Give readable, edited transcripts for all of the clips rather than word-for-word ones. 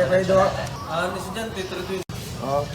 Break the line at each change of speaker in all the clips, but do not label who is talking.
kayo doon.
Ano si Jan? Titretuin.
Oo.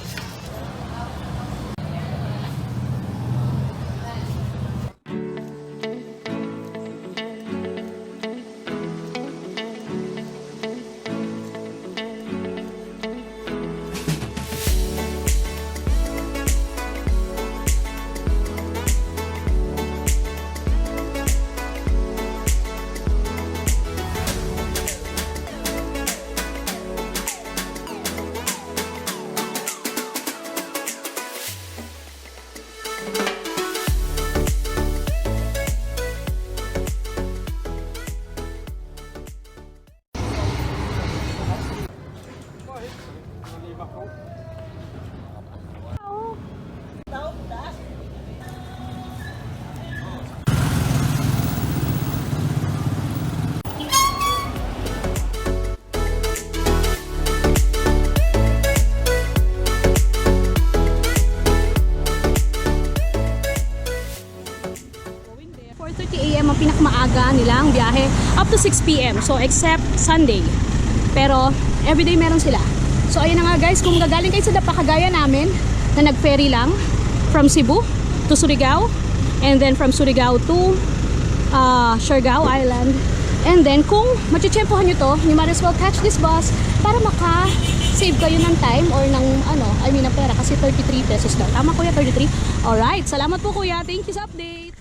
AM ang pinakamaaga nilang biyahe up to 6 PM, so except Sunday, pero everyday meron sila. So ayun na nga guys, kung gagaling kayo sa DAPA kagaya namin na nag-ferry lang from Cebu to Surigao, and then from Surigao to Siargao Island, and then kung matitsempohan nyo to, you might as well catch this bus para maka-save kayo ng time or ng ng pera, kasi 33 pesos daw. Tama kuya, 33? Alright, salamat po kuya, thank you sa update.